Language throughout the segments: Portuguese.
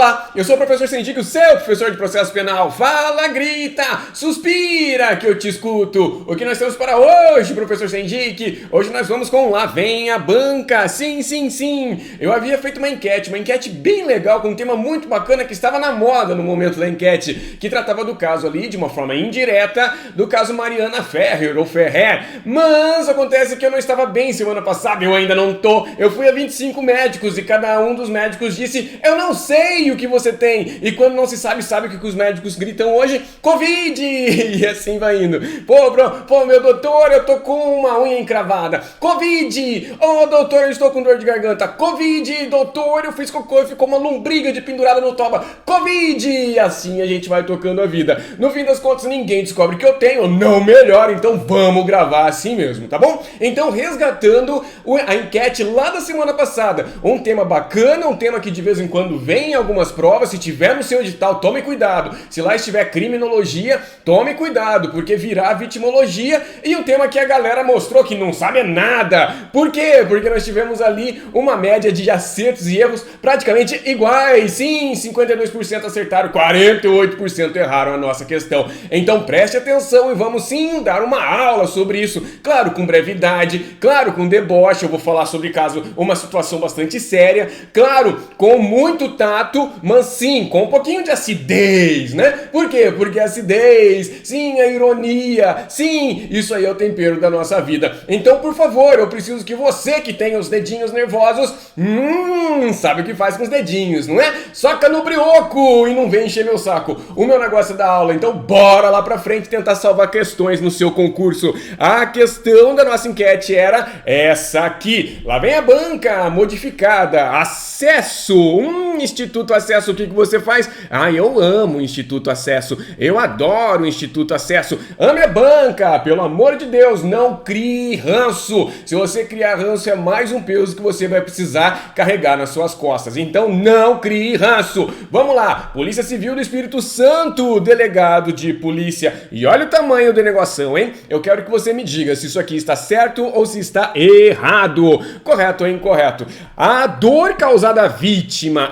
Olá, eu sou o professor Sendic, o seu professor de processo penal. Fala, grita, suspira que eu te escuto. O que nós temos para hoje, professor Sendic? Hoje nós vamos com Lá Vem a Banca. Sim. Eu havia feito uma enquete bem legal, com um tema muito bacana que estava na moda no momento da enquete, que tratava do caso ali, de uma forma indireta, do caso Mariana Ferrer ou Ferrer. Mas acontece que eu não estava bem semana passada, eu ainda não tô. Eu fui a 25 médicos e cada um dos médicos disse: eu não sei o que você tem. E quando não se sabe o que os médicos gritam hoje? Covid! E assim vai indo. Pô, meu doutor, eu tô com uma unha encravada. Covid! Oh, doutor, eu estou com dor de garganta. Covid! Doutor, eu fiz cocô e ficou uma lombriga de pendurada no toba. Covid! E assim a gente vai tocando a vida. No fim das contas, ninguém descobre que eu tenho, não melhora, então vamos gravar assim mesmo, tá bom? Então, resgatando a enquete lá da semana passada. Um tema bacana, um tema que de vez em quando vem em algumas provas. Se tiver no seu edital, tome cuidado. Se lá estiver criminologia, tome cuidado, porque virá vitimologia. E um tema que a galera mostrou que não sabe nada. Por quê? Porque nós tivemos ali uma média de acertos e erros praticamente iguais. Sim, 52% acertaram, 48% erraram a nossa questão. Então preste atenção e vamos sim dar uma aula sobre isso. Claro, com brevidade, claro, com deboche. Eu vou falar sobre uma situação bastante séria. Claro, com muito tato, mas sim, com um pouquinho de acidez, né? Por quê? Porque a acidez, sim, a ironia, sim, isso aí é o tempero da nossa vida. Então, por favor, eu preciso que você que tem os dedinhos nervosos, sabe o que faz com os dedinhos, não é? Soca no brioco e não vem encher meu saco. O meu negócio é dar aula, então bora lá pra frente tentar salvar questões no seu concurso. A questão da nossa enquete era essa aqui. Lá vem a banca modificada. Acesso. Instituto Acesso, o que você faz? Eu amo o Instituto Acesso. Eu adoro o Instituto Acesso. Ame a banca, pelo amor de Deus, não crie ranço. Se você criar ranço, é mais um peso que você vai precisar carregar nas suas costas. Então não crie ranço. Vamos lá. Polícia Civil do Espírito Santo, delegado de polícia. E olha o tamanho da negociação, hein? Eu quero que você me diga se isso aqui está certo ou se está errado. Correto ou incorreto? A dor causada à vítima,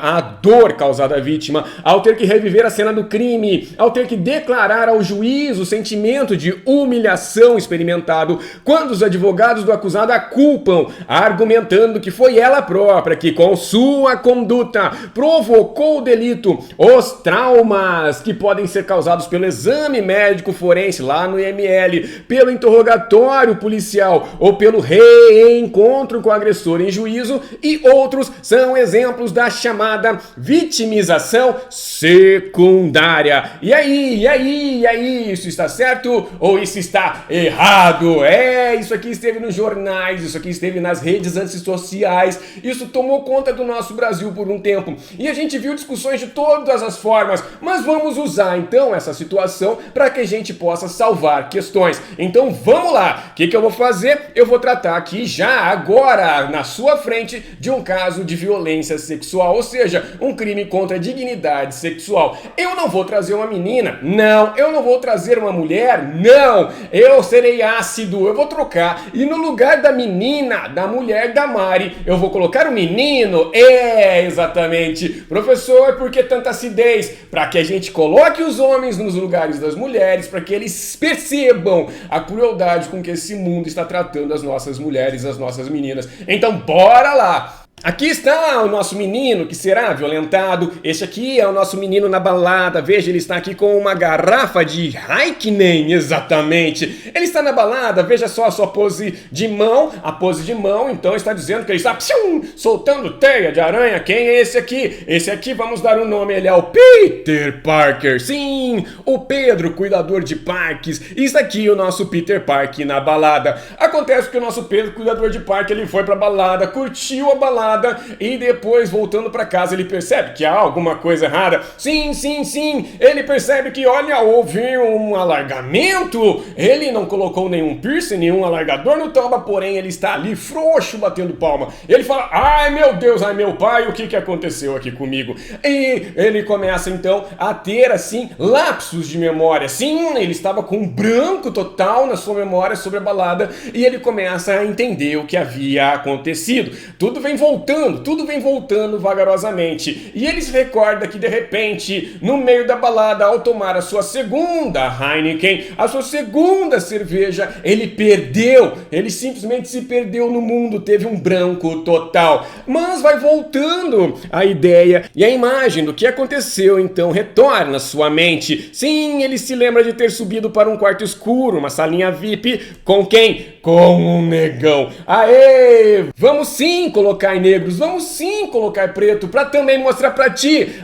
ao ter que reviver a cena do crime, ao ter que declarar ao juiz o sentimento de humilhação experimentado quando os advogados do acusado a culpam, argumentando que foi ela própria que, com sua conduta, provocou o delito, os traumas que podem ser causados pelo exame médico forense lá no IML, pelo interrogatório policial ou pelo reencontro com o agressor em juízo e outros são exemplos da chamada vitimização secundária. E aí, isso está certo ou isso está errado? Isso aqui esteve nos jornais, isso aqui esteve nas redes antissociais, isso tomou conta do nosso Brasil por um tempo e a gente viu discussões de todas as formas, mas vamos usar então essa situação para que a gente possa salvar questões. Então vamos lá, o que eu vou fazer? Eu vou tratar aqui já agora, na sua frente, de um caso de violência sexual, ou seja, um crime contra a dignidade sexual. Eu não vou trazer uma menina, não. Eu não vou trazer uma mulher, não. Eu serei ácido, eu vou trocar. E no lugar da menina, da mulher, da Mari, eu vou colocar o menino. Exatamente. Professor, por que tanta acidez? Para que a gente coloque os homens nos lugares das mulheres, para que eles percebam a crueldade com que esse mundo está tratando as nossas mulheres, as nossas meninas. Então, bora lá! Aqui está o nosso menino que será violentado. Este aqui é o nosso menino na balada. Veja, ele está aqui com uma garrafa de Heineken, exatamente. Ele está na balada, veja só a sua pose de mão. A pose de mão, então, está dizendo que ele está soltando teia de aranha. Quem é esse aqui? Esse aqui, vamos dar um nome, ele é o Peter Parker. Sim, o Pedro, cuidador de parques. E está aqui o nosso Peter Parker na balada. Acontece que o nosso Pedro, cuidador de parque, ele foi pra balada, curtiu a balada, e depois, voltando para casa, ele percebe que há alguma coisa errada. Sim, ele percebe que, olha, houve um alargamento. Ele não colocou nenhum piercing, nenhum alargador no toba, porém ele está ali frouxo, batendo palma. Ele fala: ai meu Deus, ai meu pai, o que aconteceu aqui comigo? E ele começa então a ter assim lapsos de memória. Sim, ele estava com um branco total na sua memória sobre a balada e ele começa a entender o que havia acontecido. Tudo vem voltando tudo vem voltando vagarosamente. E ele se recorda que de repente, no meio da balada, ao tomar a sua segunda Heineken, a sua segunda cerveja, ele simplesmente se perdeu no mundo, teve um branco total. Mas vai voltando a ideia e a imagem do que aconteceu então retorna à sua mente. Sim, ele se lembra de ter subido para um quarto escuro, uma salinha VIP, com quem? Com um negão. Aê! Vamos sim colocar negros, vamos sim colocar preto, para também mostrar para ti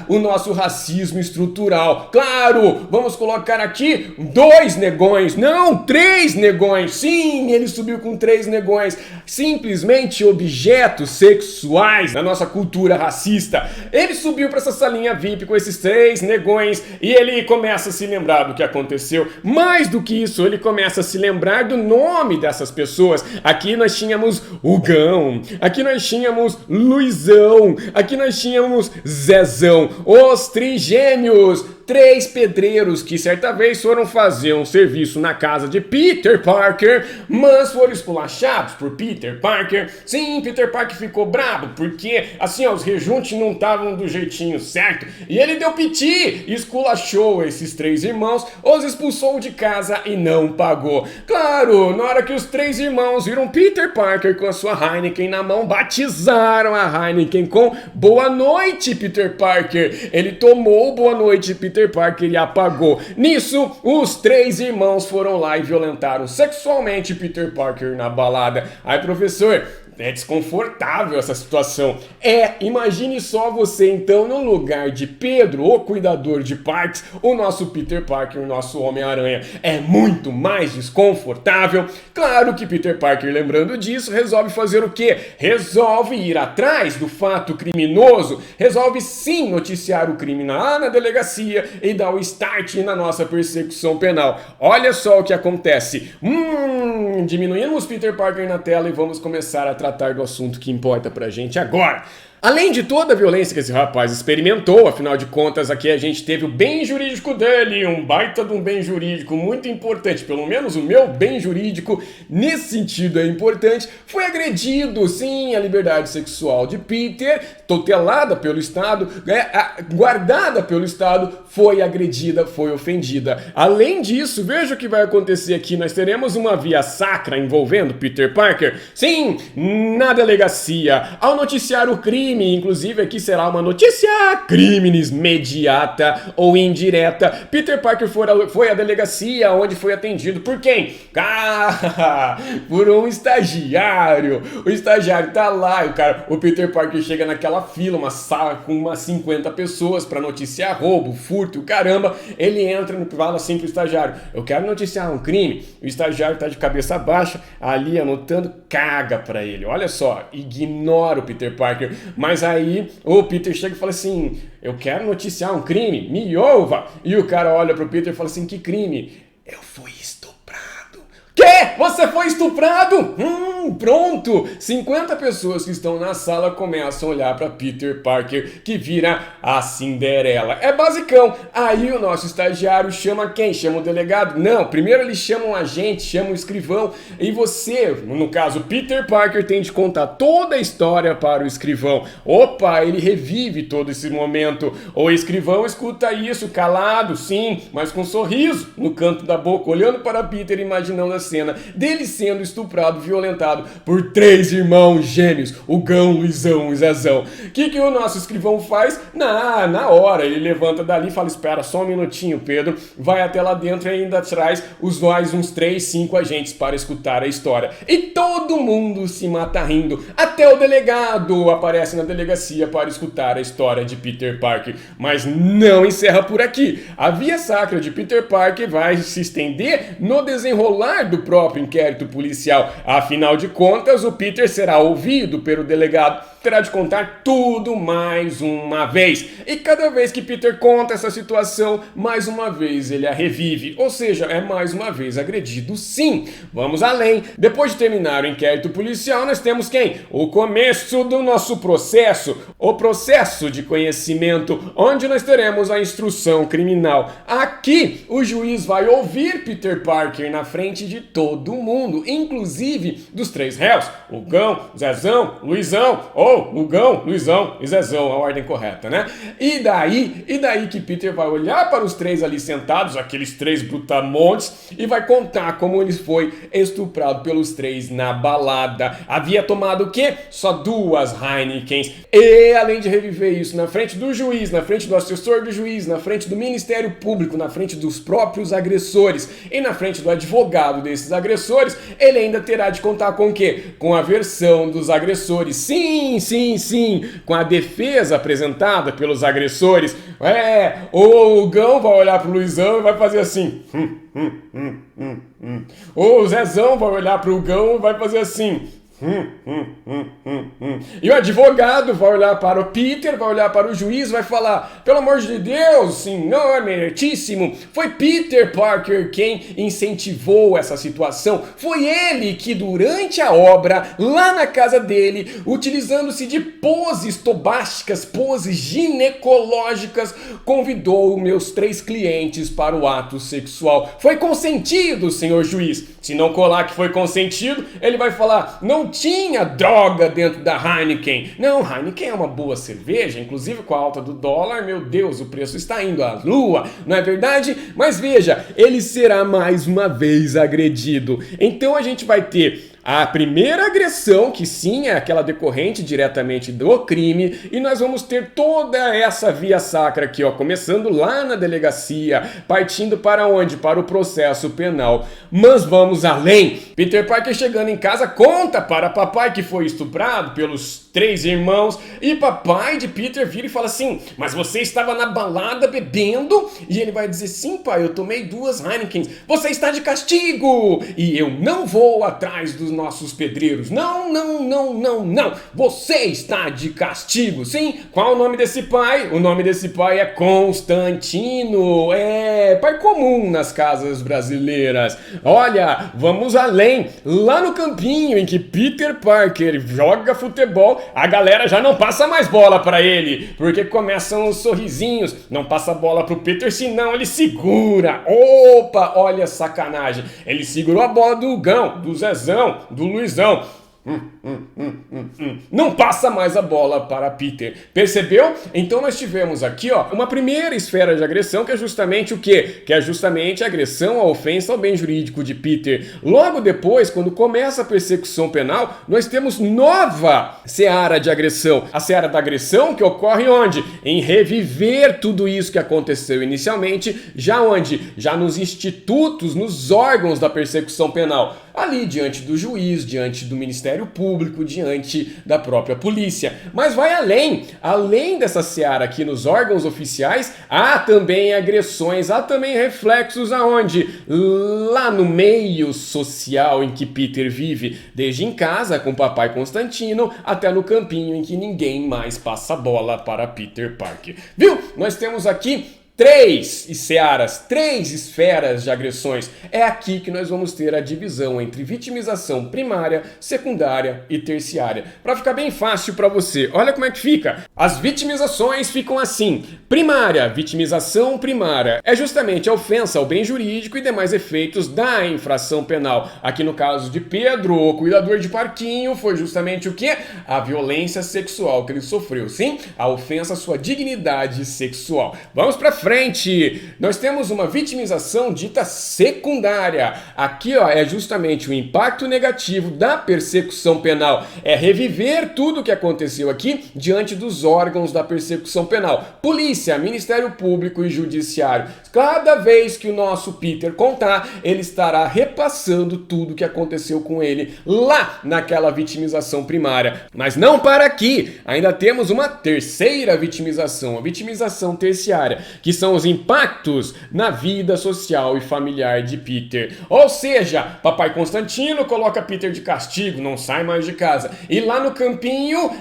o nosso racismo estrutural. Claro, vamos colocar aqui 2 negões, não, 3 negões. Sim, ele subiu com 3 negões, simplesmente objetos sexuais da nossa cultura racista. Ele subiu para essa salinha VIP com esses 3 negões e ele começa a se lembrar do que aconteceu. Mais do que isso, ele começa a se lembrar do nome dessas pessoas. Aqui nós tínhamos o Gão, aqui nós tínhamos Luizão, aqui nós tínhamos Zezão, os trigêmeos, 3 pedreiros que certa vez foram fazer um serviço na casa de Peter Parker, mas foram esculachados por Peter Parker. Sim, Peter Parker ficou bravo, porque assim, os rejuntos não estavam do jeitinho certo, e ele deu piti, esculachou esses 3 irmãos, os expulsou de casa e não pagou. Claro, na hora que os 3 irmãos viram Peter Parker com a sua Heineken na mão, batizaram a Heineken com Boa Noite, Peter Parker. Ele tomou Boa Noite, Peter Parker e apagou. Nisso, os 3 irmãos foram lá e violentaram sexualmente Peter Parker na balada. Aí, professor, é desconfortável essa situação. Imagine só você então no lugar de Pedro, o cuidador de parques, o nosso Peter Parker, o nosso Homem-Aranha. É muito mais desconfortável. Claro que Peter Parker, lembrando disso, resolve fazer o quê? Resolve ir atrás do fato criminoso, resolve sim noticiar o crime lá na delegacia e dar o start na nossa persecução penal. Olha só o que acontece. Diminuímos Peter Parker na tela e vamos começar a tratar do assunto que importa pra gente agora. Além de toda a violência que esse rapaz experimentou, afinal de contas aqui a gente teve o bem jurídico dele, um baita de um bem jurídico muito importante, pelo menos o meu bem jurídico nesse sentido é importante, foi agredido, sim, a liberdade sexual de Peter, tutelada pelo Estado, guardada pelo Estado, foi agredida, foi ofendida. Além disso, veja o que vai acontecer aqui, nós teremos uma via sacra envolvendo Peter Parker, sim, na delegacia, ao noticiar o crime, inclusive aqui será uma notícia crimes imediata ou indireta. Peter Parker foi à delegacia, onde foi atendido por quem? Por um estagiário. O estagiário tá lá, o Peter Parker chega naquela fila, uma sala com umas 50 pessoas para noticiar roubo, furto, caramba. Ele entra e fala assim pro estagiário: eu quero noticiar um crime. O estagiário tá de cabeça baixa, ali anotando, caga pra ele. Olha só, ignora o Peter Parker. Mas aí o Peter chega e fala assim: eu quero noticiar um crime, me ouva. E o cara olha pro Peter e fala assim: que crime? Eu fui estuprado. Quê? Você foi estuprado? Pronto! 50 pessoas que estão na sala começam a olhar para Peter Parker, que vira a Cinderela. É basicão. Aí o nosso estagiário chama quem? Chama o delegado? Não, primeiro ele chama um agente, chama um escrivão, e você, no caso Peter Parker, tem de contar toda a história para o escrivão. Opa, ele revive todo esse momento. O escrivão escuta isso calado, sim, mas com um sorriso no canto da boca, olhando para Peter, imaginando a cena dele sendo estuprado, violentado por 3 irmãos gêmeos, o Gão, o Luizão e o Zezão. O que o nosso escrivão faz? Na hora, ele levanta dali e fala: espera só um minutinho, Pedro, vai até lá dentro e ainda traz uns 3, 5 agentes para escutar a história. E todo mundo se mata rindo, até o delegado aparece na delegacia para escutar a história de Peter Parker. Mas não encerra por aqui. A via sacra de Peter Parker vai se estender no desenrolar do próprio inquérito policial. Afinal de contas, o Peter será ouvido pelo delegado. terá de contar tudo mais uma vez. E cada vez que Peter conta essa situação, mais uma vez ele a revive, ou seja, é mais uma vez agredido sim. Vamos além. Depois de terminar o inquérito policial, nós temos quem? O começo do nosso processo, o processo de conhecimento, onde nós teremos a instrução criminal. Aqui, o juiz vai ouvir Peter Parker na frente de todo mundo, inclusive dos 3 réus, o Gão, Zezão, Luizão, ou Lugão, Luizão e Zezão, a ordem correta, né? E daí que Peter vai olhar para os 3 ali sentados, aqueles 3 brutamontes, e vai contar como ele foi estuprado pelos 3 na balada. Havia tomado o quê? Só 2 Heinekens. E além de reviver isso na frente do juiz, na frente do assessor do juiz, na frente do Ministério Público, na frente dos próprios agressores e na frente do advogado desses agressores, ele ainda terá de contar com o quê? Com a versão dos agressores. Sim, com a defesa apresentada pelos agressores. O Gão vai olhar pro Luizão e vai fazer assim. O Zezão vai olhar pro Gão e vai fazer assim. E o advogado vai olhar para o Peter, vai olhar para o juiz, vai falar: pelo amor de Deus, senhor meritíssimo, foi Peter Parker quem incentivou essa situação. Foi ele que durante a obra, lá na casa dele, utilizando-se de poses tobásticas, poses ginecológicas, convidou meus 3 clientes para o ato sexual. Foi consentido, senhor juiz. Se não colar que foi consentido, ele vai falar: não tinha droga dentro da Heineken. Não, Heineken é uma boa cerveja, inclusive com a alta do dólar, meu Deus, o preço está indo à lua, não é verdade? Mas veja, ele será mais uma vez agredido. Então a gente vai ter a primeira agressão, que sim é aquela decorrente diretamente do crime, e nós vamos ter toda essa via sacra aqui, ó, começando lá na delegacia, partindo para onde? Para o processo penal. Mas vamos além. Peter Parker chegando em casa conta para papai que foi estuprado pelos 3 irmãos, e papai de Peter vira e fala assim: mas você estava na balada bebendo? E ele vai dizer: sim, pai, eu tomei 2 Heinekens. Você está de castigo! E eu não vou atrás dos nossos pedreiros. Não. Você está de castigo. Sim, qual o nome desse pai? O nome desse pai é Constantino. É pai comum nas casas brasileiras. Olha, vamos além. Lá no campinho em que Peter Parker joga futebol, a galera já não passa mais bola para ele, porque começam os sorrisinhos. Não passa bola pro Peter, senão ele segura. Opa, olha a sacanagem. Ele segurou a bola do Gão, do Zezão, do Luizão. Não passa mais a bola para Peter. Percebeu? Então nós tivemos aqui, ó, uma primeira esfera de agressão, que é justamente o quê? Que é justamente a agressão, a ofensa ao bem jurídico de Peter. Logo depois, quando começa a persecução penal, nós temos nova seara de agressão. A seara da agressão que ocorre onde? Em reviver tudo isso que aconteceu inicialmente, já onde? Já nos institutos, nos órgãos da persecução penal. Ali diante do juiz, diante do Ministério Público, diante da própria polícia. Mas vai além dessa seara aqui nos órgãos oficiais, há também agressões, há também reflexos aonde? Lá no meio social em que Peter vive, desde em casa com o papai Constantino, até no campinho em que ninguém mais passa bola para Peter Parker. Viu? Nós temos aqui 3 searas, 3 esferas de agressões. É aqui que nós vamos ter a divisão entre vitimização primária, secundária e terciária. Para ficar bem fácil para você, olha como é que fica. As vitimizações ficam assim. Primária, vitimização primária, é justamente a ofensa ao bem jurídico e demais efeitos da infração penal. Aqui no caso de Pedro, o cuidador de parquinho, foi justamente o quê? A violência sexual que ele sofreu, sim? A ofensa à sua dignidade sexual. Vamos para frente, nós temos uma vitimização dita secundária. Aqui, ó, é justamente o impacto negativo da persecução penal. É reviver tudo o que aconteceu aqui diante dos órgãos da persecução penal. Polícia, Ministério Público e Judiciário. Cada vez que o nosso Peter contar, ele estará repassando tudo o que aconteceu com ele lá naquela vitimização primária. Mas não para aqui, ainda temos uma terceira vitimização, a vitimização terciária, que são os impactos na vida social e familiar de Peter. Ou seja, papai Constantino coloca Peter de castigo, não sai mais de casa. E lá no campinho,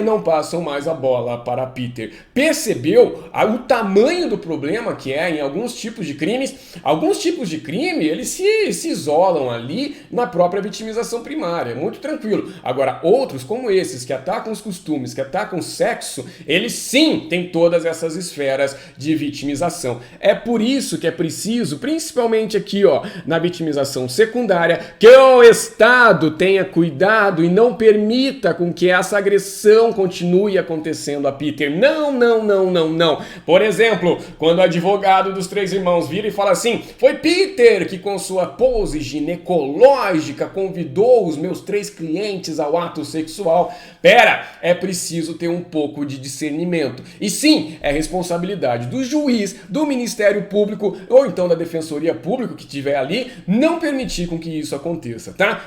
não passam mais a bola para Peter. Percebeu o tamanho do problema que é em alguns tipos de crimes? Alguns tipos de crime, eles se isolam ali na própria vitimização primária, é muito tranquilo. Agora, outros como esses, que atacam os costumes, que atacam o sexo, eles sim têm todas essas esferas de vitimização. É por isso que é preciso, principalmente aqui, ó, na vitimização secundária, que o Estado tenha cuidado e não permita com que essa agressão continue acontecendo a Peter. Não, não, não, não, não. Por exemplo, quando o advogado dos três irmãos vira e fala assim: foi Peter que com sua pose ginecológica convidou os meus 3 clientes ao ato sexual. Pera, é preciso ter um pouco de discernimento. E sim, é responsabilidade do juiz, do Ministério Público ou então da Defensoria Pública que estiver ali, não permitir com que isso aconteça, tá?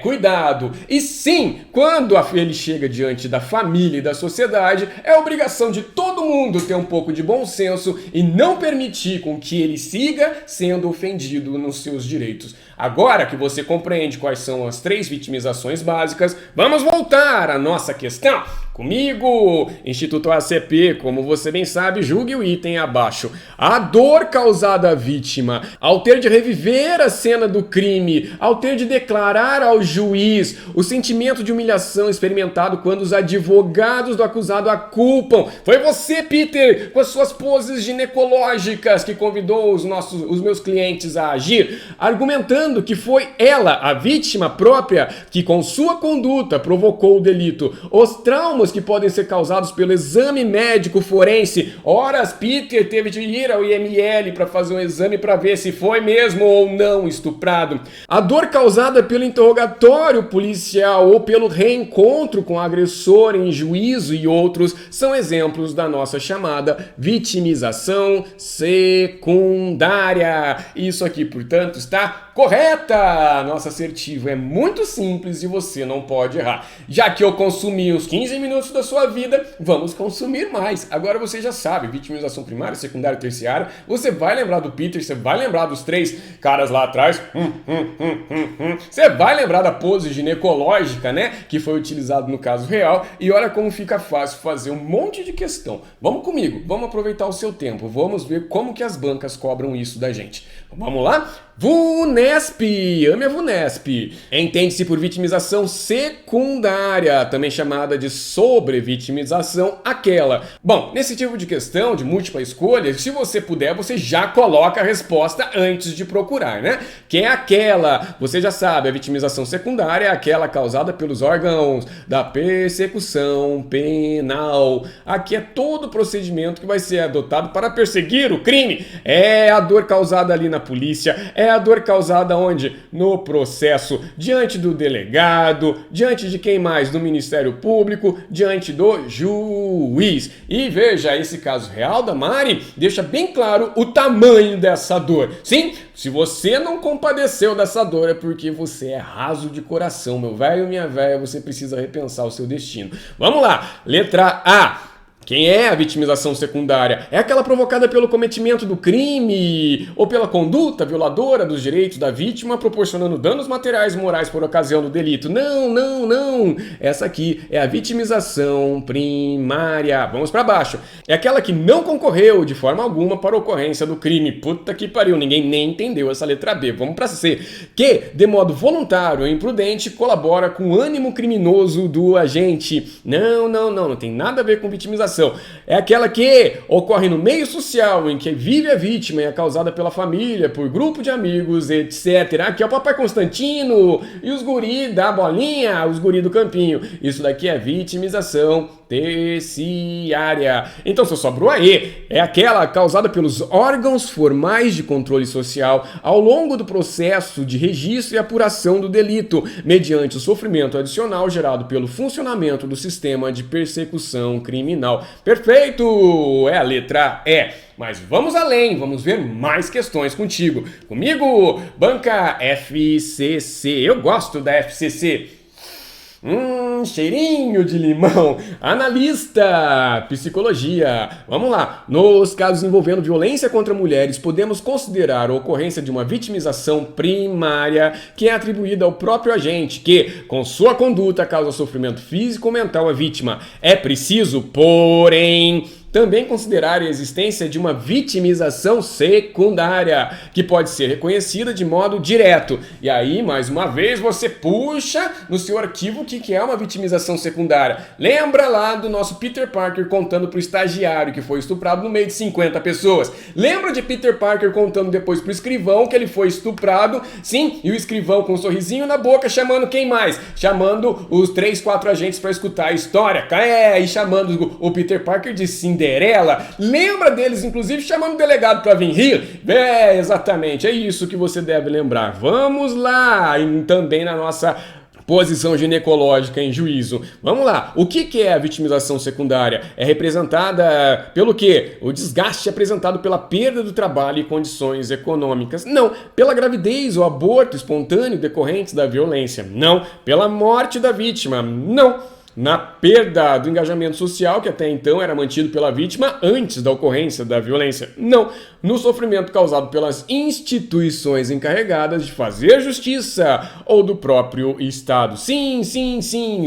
Cuidado. E sim, quando ele chega diante da família e da sociedade, é obrigação de todo mundo ter um pouco de bom senso e não permitir com que ele siga sendo ofendido nos seus direitos. Agora que você compreende quais são as 3 vitimizações básicas, vamos voltar à nossa questão. Comigo, Instituto ACP, como você bem sabe, julgue o item abaixo. A dor causada à vítima ao ter de reviver a cena do crime, ao ter de declarar ao juiz, o sentimento de humilhação experimentado quando os advogados do acusado a culpam. Foi você, Peter, com as suas poses ginecológicas que convidou os meus clientes a agir, argumentando que foi ela, a vítima própria, que com sua conduta provocou o delito. Os traumas que podem ser causados pelo exame médico forense. Ora, Peter teve de ir ao IML para fazer um exame para ver se foi mesmo ou não estuprado. A dor causada pelo interrogatório policial ou pelo reencontro com o agressor em juízo e outros são exemplos da nossa chamada vitimização secundária. Isso aqui, portanto, está correta! Nossa assertiva é muito simples e você não pode errar. Já que eu consumi os 15 minutos da sua vida, vamos consumir mais. Agora você já sabe, vitimização primária, secundária e terciária. Você vai lembrar do Peter, você vai lembrar dos 3 caras lá atrás. Você vai lembrar da pose ginecológica, né? Que foi utilizado no caso real. E olha como fica fácil fazer um monte de questão. Vamos comigo, vamos aproveitar o seu tempo. Vamos ver como que as bancas cobram isso da gente. Vamos lá? VUNESP, ame a VUNESP. Entende-se por vitimização secundária, também chamada de sobrevitimização, aquela. Bom, nesse tipo de questão de múltipla escolha, se você puder, você já coloca a resposta antes de procurar, né? Que é aquela, você já sabe, a vitimização secundária é aquela causada pelos órgãos da persecução penal. Aqui é todo o procedimento que vai ser adotado para perseguir o crime. É a dor causada ali na polícia, é a dor causada onde? No processo, diante do delegado, diante de quem mais? Do Ministério Público, diante do juiz. E veja, esse caso real da Mari deixa bem claro o tamanho dessa dor. Sim, se você não compadeceu dessa dor é porque você é raso de coração, meu velho, minha velha, você precisa repensar o seu destino. Vamos lá, letra A. Quem é a vitimização secundária? É aquela provocada pelo cometimento do crime ou pela conduta violadora dos direitos da vítima, proporcionando danos materiais e morais por ocasião do delito. Não, não, não. Essa aqui é a vitimização primária. Vamos para baixo. É aquela que não concorreu de forma alguma para a ocorrência do crime. Puta que pariu, ninguém nem entendeu essa letra B. Vamos para C. Que, de modo voluntário e imprudente, colabora com o ânimo criminoso do agente. Não, não, não. Não tem nada a ver com vitimização. É aquela que ocorre no meio social, em que vive a vítima e é causada pela família, por grupo de amigos, etc. Aqui é o papai Constantino e os guri da bolinha, os guri do campinho. Isso daqui é vitimização terciária. Então só sobrou a E. É aquela causada pelos órgãos formais de controle social ao longo do processo de registro e apuração do delito, mediante o sofrimento adicional gerado pelo funcionamento do sistema de persecução criminal. Perfeito! É a letra E. Mas vamos além, vamos ver mais questões contigo. Comigo, banca FCC. Eu gosto da FCC. Cheirinho de limão. Analista, psicologia. Vamos lá. Nos casos envolvendo violência contra mulheres, podemos considerar a ocorrência de uma vitimização primária que é atribuída ao próprio agente, que, com sua conduta, causa sofrimento físico ou mental à vítima. É preciso, porém, também considerar a existência de uma vitimização secundária, que pode ser reconhecida de modo direto. E aí, mais uma vez, você puxa no seu arquivo o que é uma vitimização secundária. Lembra lá do nosso Peter Parker contando pro estagiário que foi estuprado no meio de 50 pessoas. Lembra de Peter Parker contando depois pro escrivão que ele foi estuprado, sim, e o escrivão com um sorrisinho na boca chamando quem mais? Chamando os 3, 4 agentes para escutar a história. E chamando o Peter Parker de Cinderela. Lembra deles, inclusive, chamando o delegado para vir rir? Exatamente, é isso que você deve lembrar. Vamos lá, e também na nossa posição ginecológica em juízo. Vamos lá, o que é a vitimização secundária? É representada pelo quê? O desgaste apresentado pela perda do trabalho e condições econômicas. Não, pela gravidez ou aborto espontâneo decorrentes da violência. Não, pela morte da vítima. Não. Na perda do engajamento social, que até então era mantido pela vítima antes da ocorrência da violência. Não. No sofrimento causado pelas instituições encarregadas de fazer justiça ou do próprio Estado. Sim,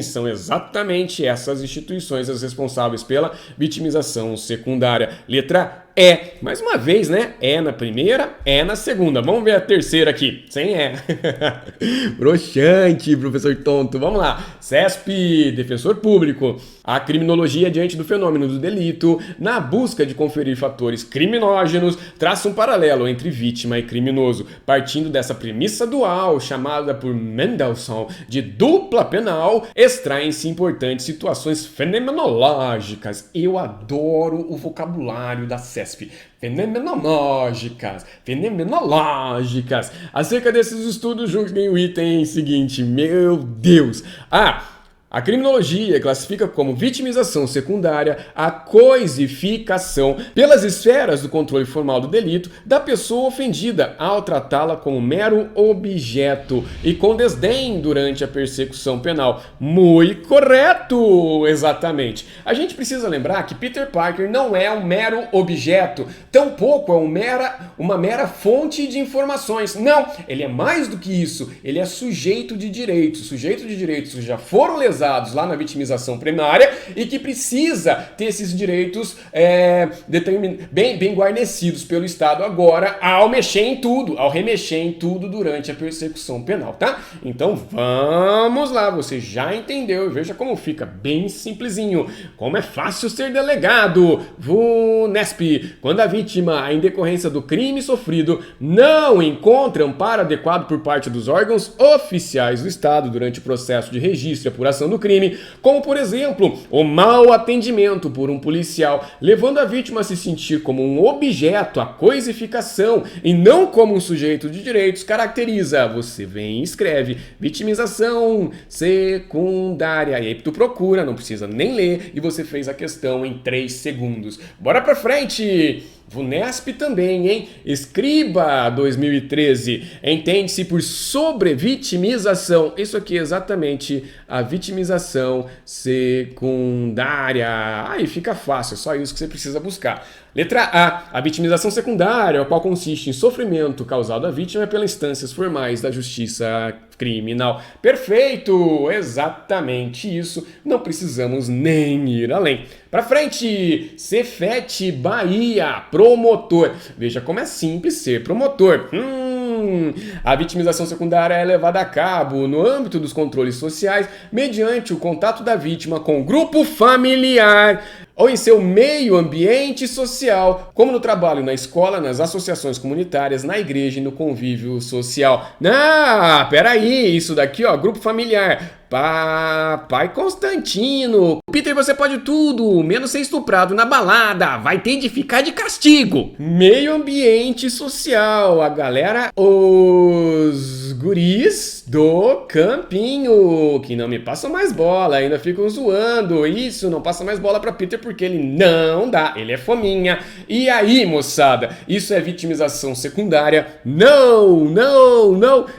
são exatamente essas instituições as responsáveis pela vitimização secundária. Letra E. Mais uma vez, né? É na primeira, é na segunda. Vamos ver a terceira aqui. Sem é. Broxante, professor tonto. Vamos lá. CESP, defensor público. A criminologia diante do fenômeno do delito, na busca de conferir fatores criminógenos, traça um paralelo entre vítima e criminoso, partindo dessa premissa dual, chamada por Mendelssohn de dupla penal, extraem-se importantes situações fenomenológicas. Eu adoro o vocabulário da CESP. Fenomenológicas. Acerca desses estudos, julguem o item seguinte. Meu Deus! A criminologia classifica como vitimização secundária a coisificação pelas esferas do controle formal do delito da pessoa ofendida ao tratá-la como mero objeto e com desdém durante a persecução penal. Muito correto! Exatamente. A gente precisa lembrar que Peter Parker não é um mero objeto, tampouco é uma mera fonte de informações. Não, ele é mais do que isso. Ele é sujeito de direitos. Sujeitos de direitos que já foram lesados lá na vitimização primária e que precisa ter esses direitos bem guarnecidos pelo Estado agora ao remexer em tudo durante a persecução penal, tá? Então vamos lá, você já entendeu, veja como fica bem simplesinho, como é fácil ser delegado. VUNESP, quando a vítima, em decorrência do crime sofrido, não encontra amparo adequado por parte dos órgãos oficiais do Estado durante o processo de registro e apuração do crime, como por exemplo, o mau atendimento por um policial, levando a vítima a se sentir como um objeto, a coisificação, e não como um sujeito de direitos, caracteriza. Você vem e escreve vitimização secundária, e aí tu procura, não precisa nem ler, e você fez a questão em 3 segundos. Bora pra frente! VUNESP também, hein? Escriba 2013. Entende-se por sobrevitimização. Isso aqui é exatamente a vitimização secundária. Aí fica fácil, é só isso que você precisa buscar. Letra A vitimização secundária, a qual consiste em sofrimento causado à vítima pelas instâncias formais da justiça criminal. Perfeito! Exatamente isso. Não precisamos nem ir além. Pra frente, Cefete Bahia, promotor. Veja como é simples ser promotor. A vitimização secundária é levada a cabo no âmbito dos controles sociais mediante o contato da vítima com o grupo familiar ou em seu meio ambiente social, como no trabalho, na escola, nas associações comunitárias, na igreja e no convívio social. Peraí, isso daqui, ó, grupo familiar. Pai Constantino. Peter, você pode tudo, menos ser estuprado na balada. Vai ter de ficar de castigo. Meio ambiente social. A galera, os guris do campinho, que não me passam mais bola, ainda ficam zoando. Isso, não passa mais bola pra Peter porque ele não dá, ele é fominha. E aí, moçada, isso é vitimização secundária? Não.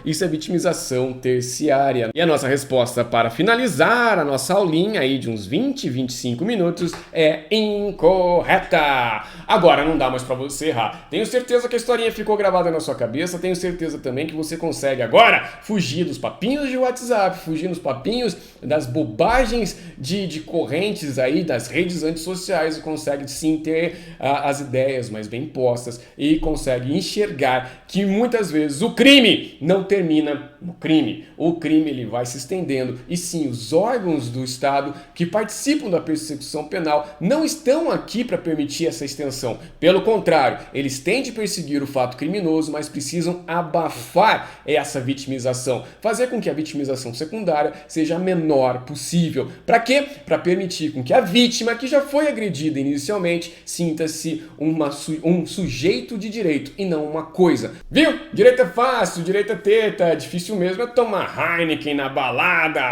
Isso é vitimização terciária. E a nossa resposta resposta para finalizar a nossa aulinha aí de uns 20, 25 minutos é incorreta. Agora não dá mais para você errar. Tenho certeza que a historinha ficou gravada na sua cabeça, tenho certeza também que você consegue agora fugir dos papinhos de WhatsApp, fugir dos papinhos das bobagens de correntes aí das redes antissociais e consegue sim ter as ideias mais bem postas e consegue enxergar que muitas vezes o crime não termina no crime. O crime ele vai se estendendo e sim, os órgãos do Estado que participam da persecução penal não estão aqui para permitir essa extensão. Pelo contrário, eles têm de perseguir o fato criminoso, mas precisam abafar essa vitimização, fazer com que a vitimização secundária seja a menor possível. Para quê? Para permitir com que a vítima, que já foi agredida inicialmente, sinta-se um sujeito de direito e não uma coisa. Viu? Direito é fácil, direito é teta, difícil mesmo é tomar Heineken na balada.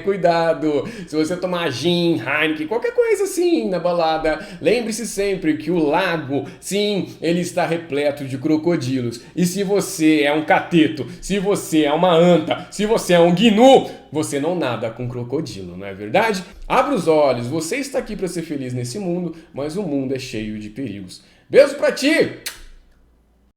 Cuidado, se você tomar gin, Heineken, qualquer coisa assim na balada, lembre-se sempre que o lago, sim, ele está repleto de crocodilos. E se você é um cateto, se você é uma anta, se você é um gnu, você não nada com crocodilo, não é verdade? Abra os olhos, você está aqui para ser feliz nesse mundo, mas o mundo é cheio de perigos. Beijo pra ti!